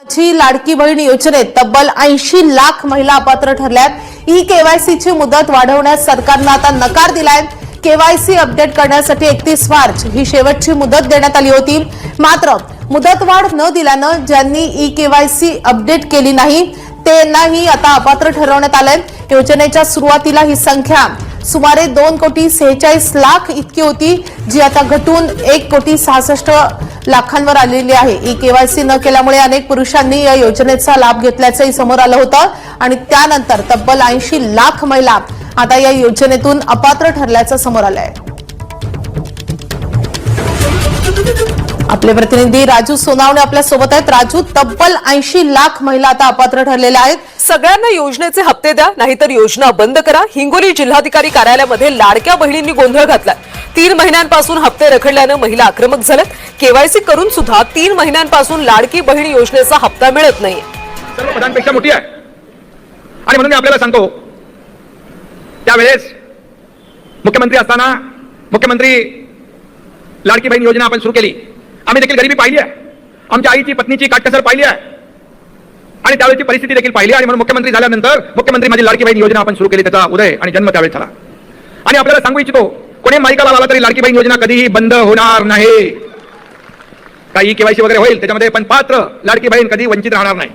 ची लाडकी बहीण योजनेत तब्बल 80 लाख महिला अपात्र ठरल्यात. ई केवायसीची मुदत वाढवण्यास सरकारनं आता नकार दिलाय. केवायसी अपडेट करण्यासाठी 31 मार्च ही शेवटची मुदत देण्यात आली होती. मात्र मुदतवाढ न दिल्यानं ज्यांनी ई केवायसी अपडेट केली नाही त्यांनाही आता अपात्र ठरवण्यात आलंय. योजनेच्या सुरुवातीला ही संख्या सुमारे 2,46,00,000 इतकी होती, जी आता घटून 1,66,00,000 आलेली आहे. ई केवायसी न केल्यामुळे अनेक पुरुषांनी या योजनेचा लाभ घेतल्याचंही समोर आलं होतं आणि त्यानंतर तब्बल 80 लाख महिला आता या योजनेतून अपात्र ठरल्याचं समोर आलंय. आपले प्रतिनिधी राजू सोनावणे आपल्या सोबत आहेत. राजू, तब्बल 80 लाख महिला आता अपात्र ठरलेल्या आहेत. सगळ्यांना योजनेचे हप्ते द्या, नाहीतर योजना बंद करा. हिंगोली जिल्हाधिकारी कार्यालयामध्ये लाडक्या बहिणींनी गोंधळ घातलाय. 3 महिन्यांपासून हप्ते रखडल्यानं महिला आक्रमक झाल्यात. केवायसी करून सुद्धा 3 महिन्यांपासून लाडकी बहीण योजनेचा हप्ता मिळत नाही. सर्व पदांपेक्षा मोठी आहे आणि म्हणून मी आपल्याला सांगतो, त्यावेळेस मुख्यमंत्री असताना मुख्यमंत्री लाडकी बहीण योजना आपण सुरू केली. आम्ही देखील गरिबी पाहिली आहे, आमच्या आईची पत्नीची काटकसर पाहिली आहे आणि त्यावेळची परिस्थिती देखील पाहिली आणि म्हणून मुख्यमंत्री झाल्यानंतर मुख्यमंत्री माझी लाडकी बहीण योजना आपण सुरू केली. त्याचा उदय आणि जन्म त्यावेळेस झाला. आणि आपल्याला सांगू इच्छितो, कोणी माईकाला लावला तरी लाडकी बहीण योजना कधीही बंद होणार नाही. काही केवायसी वगैरे होईल त्याच्यामध्ये, पण पात्र लाडकी बहीण कधी वंचित राहणार नाही.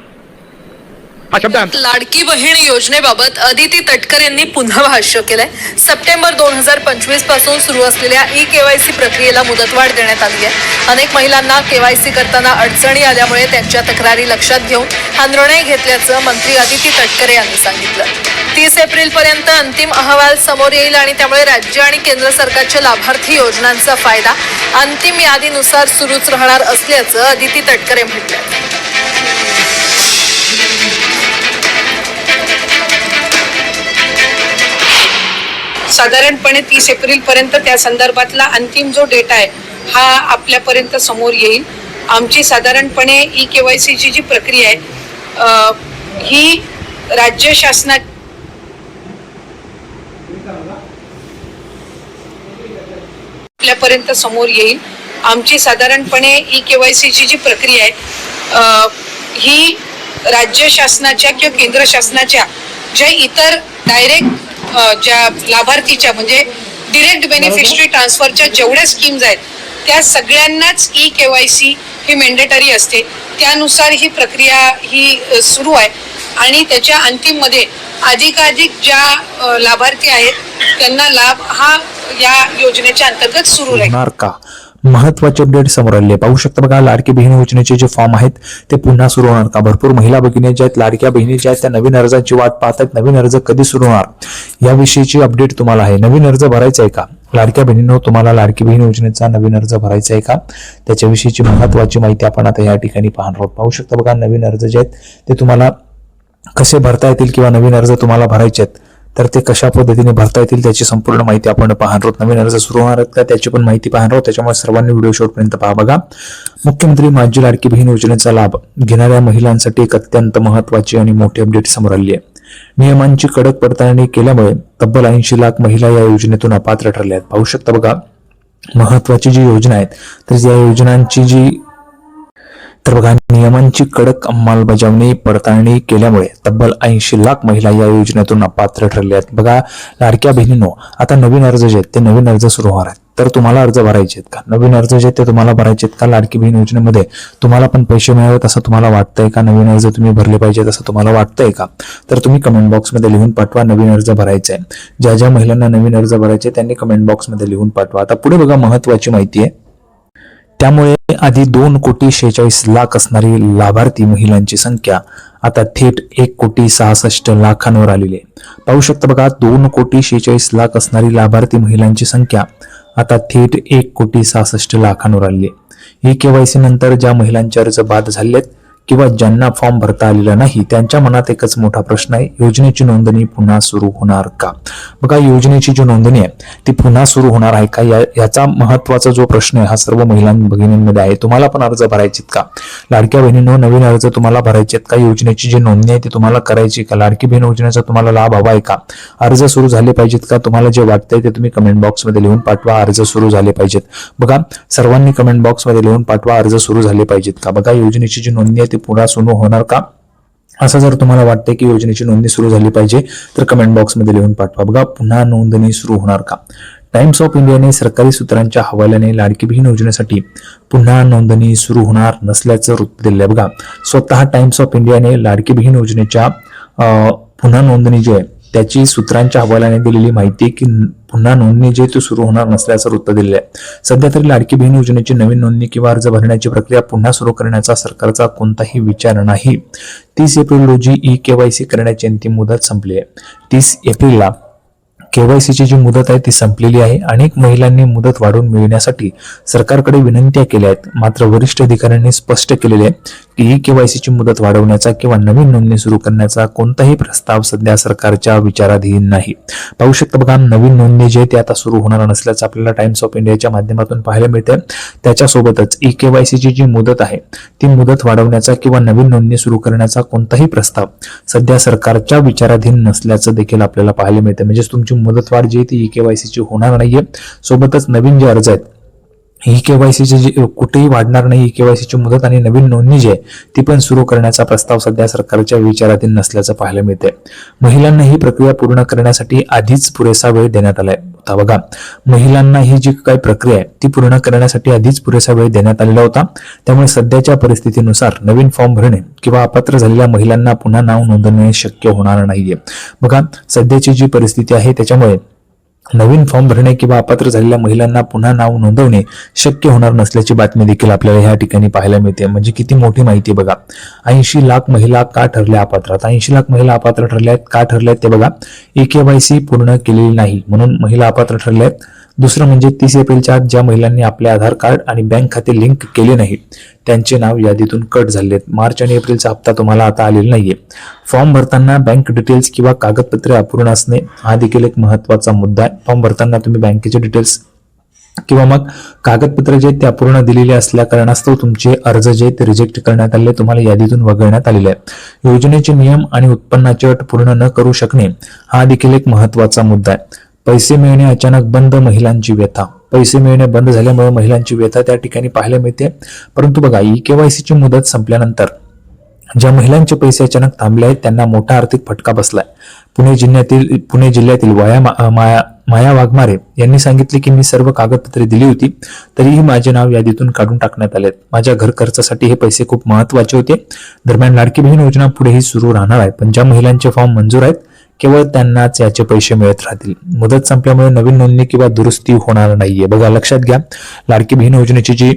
हा शब्द लाडकी बहीण योजनेबाबत अदिती तटकर यांनी पुन्हा भाष्य केलंय. सप्टेंबर 2025 पासून सुरू असलेल्या ई केवायसी प्रक्रियेला मुदतवाढ देण्यात आली आहे. अनेक महिलांना केवायसी करताना अडचणी आल्यामुळे त्यांच्या तक्रारी लक्षात घेऊन हा निर्णय घेतल्याचं मंत्री अदिती तटकर यांनी सांगितलं. 30 एप्रिल पर्यंत अंतिम अहवाल समोर येईल आणि त्यामुळे राज्य आणि केंद्र सरकारच्या लाभार्थी योजनांचा फायदा अंतिम यादीनुसार सुरूच राहणार असल्याचं अदिती तटकरे म्हटलं. साधारणपणे 30 एप्रिल पर्यंत त्या संदर्भातला अंतिम जो डेटा आहे हा आपल्यापर्यंत समोर येईल. आमची साधारणपणे ई केवायसीची जी प्रक्रिया आहे ही राज्य शासना आपल्यापर्यंत समोर येईल. आमची साधारणपणे ई केवायसीची जी प्रक्रिया आहे ही राज्य शासनाच्या किंवा केंद्र शासनाच्या ज्या इतर डायरेक्ट ज्या लाभार्थीच्या म्हणजे डिरेक्ट बेनिफिशरी ट्रान्सफरच्या जेवढ्या स्कीम्स आहेत त्या सगळ्यांनाच ई केवायसी ही मॅन्डेटरी असते. त्यानुसार ही प्रक्रिया ही सुरू आहे आणि त्याच्या अंतिममध्ये अधिकाधिक ज्या लाभार्थी आहेत त्यांना लाभ हा या योजनेच्या अंतर्गत सुरू राहील. महत्वाचे अपडेट समोर आले पाहू शकता. बघा, लाडकी बहीण योजनेचे जे फॉर्म आहेत ते पुन्हा सुरू होणार का? भरपूर महिला भगिनी ज्या आहेत, लाडक्या बहिणी ज्या आहेत, त्या नवीन अर्जाची वाट पाहतात. नवीन अर्ज कधी सुरू होणार याविषयीची अपडेट तुम्हाला आहे. नवीन अर्ज भरायचा आहे का लाडक्या बहिणींनो? तुम्हाला लाडकी बहीण योजनेचा नवीन अर्ज भरायचा आहे का त्याच्याविषयीची महत्वाची माहिती आपण आता या ठिकाणी पाहणार आहोत. पाहू शकता. बघा, नवीन अर्ज जे आहेत ते तुम्हाला कसे भरता येतील किंवा नवीन अर्ज तुम्हाला भरायचे आहेत तर ते कशा पद्धतीने भरता येतील त्याची संपूर्ण माहिती आपण पाहणार आहोत. नवीन अर्ज सुरू होणार आहेत का त्याची पण माहिती पाहणार आहोत. त्याच्यामुळे सर्वांनी व्हिडिओ शेवटपर्यंत पहा. बघा, मुख्यमंत्री माझी लाडकी बहीण योजनेचा लाभ घेणाऱ्या महिलांसाठी एक अत्यंत महत्वाची आणि मोठी अपडेट समोर आली आहे. नियमांची कडक पडताळणी केल्यामुळे तब्बल 80 लाख महिला या योजनेतून अपात्र ठरल्या आहेत. पाहू शकता. बघा, महत्वाची जी योजना आहेत तर या योजनांची बघा, नियमांची कडक अंमलबजावणी पडताळणी केल्यामुळे तब्बल 80 लाख महिला या योजनेतून अपात्र ठरल्या आहेत. बघा, लाडक्या बहिणींनो, आता नवीन अर्ज जे आहेत ते नवीन अर्ज सुरू होणार आहेत तर तुम्हाला अर्ज भरायचे आहेत का? नवीन अर्ज जे आहेत ते तुम्हाला भरायचे आहेत का? लाडकी बहीण योजनेमध्ये तुम्हाला पण पैसे मिळावेत असं तुम्हाला वाटतंय का? नवीन अर्ज तुम्ही भरले पाहिजेत असं तुम्हाला वाटतंय का? तर तुम्ही कमेंट बॉक्समध्ये लिहून पाठवा नवीन अर्ज भरायचा आहे. ज्या ज्या महिलांना नवीन अर्ज भरायचे त्यांनी कमेंट बॉक्समध्ये लिहून पाठवा. आता पुढे बघा, महत्वाची माहिती आहे. त्यामुळे आधी 2,46,00,000 असणारी लाभार्थी महिलांची संख्या आता थेट 1,66,00,000 आलेली आहे. पाहू शकता. बघा, 2,46,00,000 असणारी लाभार्थी महिलांची संख्या आता थेट 1,66,00,000 आलेली आहे. ही केवायसी नंतर ज्या महिलांचे अर्ज बाद झालेत किंवा ज्यांना फॉर्म भरता आलेला नाही त्यांच्या मनात एकच मोठा प्रश्न आहे, योजनेची नोंदणी पुन्हा सुरू होणार का? बघा, योजनेची जी नोंदणी आहे ती पुन्हा सुरू होणार आहे का याचा महत्वाचा जो प्रश्न आहे हा सर्व महिला भगिनींमध्ये आहे. तुम्हाला पण अर्ज भरायचे का? लाडक्या बहिणींनो, नवीन अर्ज तुम्हाला भरायचे का? योजनेची जी नोंदणी आहे ती तुम्हाला करायची का? लाडकी बहीण योजनेचा तुम्हाला लाभ हवा आहे का? अर्ज सुरू झाले पाहिजेत का? तुम्हाला जे वाटतंय ते तुम्ही कमेंट बॉक्समध्ये लिहून पाठवा. अर्ज सुरू झाले पाहिजेत. बघा, सर्वांनी कमेंट बॉक्समध्ये लिहून पाठवा अर्ज सुरू झाले पाहिजेत का? बघा, योजनेची जी नोंदणी आहे ती पुन्हा सुरू होणार का? असं जर तुम्हाला वाटतं की योजनेची नोंदणी सुरू झाली पाहिजे तर कमेंट बॉक्समध्ये लिहून पाठवा. बघा, पुन्हा नोंदणी सुरू होणार का? टाइम्स ऑफ इंडियाने सरकारी सूत्रांच्या हवाल्याने लाडकी बहीण योजनेसाठी पुन्हा नोंदणी सुरू होणार नसल्याचं वृत्त दिलंय. बघा, स्वतः टाइम्स ऑफ इंडियाने लाडकी बहीण योजनेच्या पुन्हा नोंदणी जी आहे त्याची सूत्रांच्या हवाल्याने दिलेली माहिती की पुन्हा नोंदणी जे ती सुरू होणार नसल्याचं वृत्त दिले आहे. सध्या तरी लाडकी बहीण योजनेची नवीन नोंदणी किंवा अर्ज भरण्याची प्रक्रिया पुन्हा सुरू करण्याचा सरकारचा कोणताही विचार नाही. 30 एप्रिल रोजी ई-केवायसी करण्याची अंतिम मुदत संपली आहे. 30 एप्रिलला केवायसीची जी मुदत आहे ती संपलेली आहे. अनेक महिलांनी मुदत वाढवून मिळवण्यासाठी सरकारकडे विनंत्या केल्या आहेत. मात्र वरिष्ठ अधिकाऱ्यांनी स्पष्ट केलेले आहे की ई-केवायसीची मुदत वाढवण्याचा किंवा नवीन नोंदणी सुरू करण्याचा कोणताही प्रस्ताव सध्या सरकारच्या विचाराधीन नाही. पाहू शकता बघा, नवीन नोंदणी जे ते आता सुरू होणार नसल्याचं आपल्याला टाइम्स ऑफ इंडियाच्या माध्यमातून पाहायला मिळते. त्याच्यासोबतच ई-केवायसीची जी मुदत आहे ती मुदत वाढवण्याचा किंवा नवीन नोंदणी सुरू करण्याचा कोणताही प्रस्ताव सध्या सरकारच्या विचाराधीन नसल्याचं देखील आपल्याला पाहायला मिळते. म्हणजे तुमची मुदतवाढ जी ती ई-केवायसीची होणार नाहीये. सोबतच नवीन जे अर्ज आहेत ई-केवायसीचे जे कुठेही वाढणार नाही. ई-केवायसीची मुदत आणि नवीन नोंदणी जी आहे ती पण सुरू करण्याचा प्रस्ताव सध्या सरकारच्या विचाराधीन नसल्याचं पाहायला मिळते. महिलांना ही प्रक्रिया पूर्ण करण्यासाठी आधीच पुरेसा वेळ देण्यात आलाय. होता बघा, महिलांना ही जी काही प्रक्रिया आहे ती पूर्ण करण्यासाठी आधीच पुरेसा वेळ देण्यात आलेला होता. त्यामुळे सध्याच्या परिस्थितीनुसार नवीन फॉर्म भरणे किंवा अपात्र झालेल्या महिलांना पुन्हा नाव नोंदवणे शक्य होणार नाहीये. बघा, सध्याची जी परिस्थिती आहे त्याच्यामुळे नवीन फॉर्म भरणे किंवा अपात्र झालेल्या महिलांना पुन्हा नाव नोंदवणे शक्य होणार नसल्याची बातमी देखील आपल्याला या ठिकाणी पाहायला मिळते. म्हणजे किती मोठी माहिती बघा. 80 लाख महिला का ठरल्या अपात्र? आता 80 लाख महिला अपात्र ठरल्या आहेत. का ठरल्या आहेत ते बघा, ई-केवायसी पूर्ण केलेली नाही म्हणून महिला अपात्र ठरल्या आहेत. दुसरं म्हणजे 30 एप्रिलच्या आत ज्या महिलांनी आपले आधार कार्ड आणि बँक खाते लिंक केले नाही त्यांचे नाव यादीतून कट झाले आहेत. मार्च आणि एप्रिलचा हप्ता तुम्हाला आता आलेला नाहीये. फॉर्म भरताना बँक डिटेल्स किंवा कागदपत्रे अपूर्ण असणे हा देखील एक महत्वाचा मुद्दा आहे. फॉर्म भरताना तुम्ही बँकेचे डिटेल्स किंवा मग कागदपत्र जे ते अपूर्ण दिलेले असल्या कारणास्तव तुमचे अर्ज जे ते रिजेक्ट करण्यात आले, तुम्हाला यादीतून वगळण्यात आलेले आहे. योजनेचे नियम आणि उत्पन्नाची अट पूर्ण न करू शकणे हा देखील एक महत्वाचा मुद्दा आहे. पैसे मिळणे अचानक बंद, महिलांची व्यथा. पैसे मिळणे बंद झाल्यामुळे महिलांची व्यथा त्या ठिकाणी पाहायला मिळते. परंतु बघा, ई-केवायसीची मुदत संपल्यानंतर ज्या महिलांचे पैसे अचानक थांबले आहेत त्यांना मोठा आर्थिक फटका बसलाय. पुणे जिल्ह्यातील माया वाघमारे यांनी सांगितले की मी सर्व कागदपत्रे दिली होती तरीही माझे नाव यादीतून काढून टाकण्यात आले. माझ्या घर खर्चासाठी हे पैसे खूप महत्वाचे होते. दरम्यान लाडकी बहीण योजना पुढेही सुरू राहणार आहे, पण ज्या महिलांचे फॉर्म मंजूर आहेत केवळ त्यांनाच याचे पैसे मिळत राहतील. मुदत संपल्यामुळे नवीन नोंदणी किंवा दुरुस्ती होणार नाहीये. बघा, लक्षात घ्या, लाडकी बहीण योजनेची जी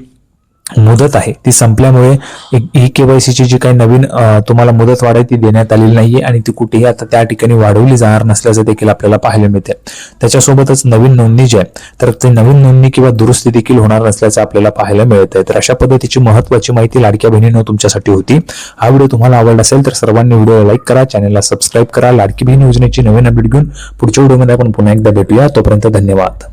मुदत आहे ती संपल्यामुळे ई-केवायसीची जी काही नवीन तुम्हाला मुदत वाढ आहे ती देण्यात आलेली नाहीये आणि ती कुठेही आता त्या ठिकाणी वाढवली जाणार नसल्याचं देखील आपल्याला पाहायला मिळते. त्याच्यासोबतच नवीन नोंदणी जी आहे तर ते नवीन नोंदणी किंवा दुरुस्ती देखील होणार नसल्याचं आपल्याला पाहायला मिळत आहे. तर अशा पद्धतीची महत्वाची माहिती लाडक्या बहिणीनं तुमच्यासाठी होती. हा व्हिडिओ तुम्हाला आवडला असेल तर सर्वांनी व्हिडिओला लाईक करा, चॅनलला सबस्क्राईब करा. लाडकी बहीण योजनेची नवीन अपडेट घेऊन पुढच्या व्हिडिओमध्ये आपण पुन्हा एकदा भेटूया. तोपर्यंत धन्यवाद.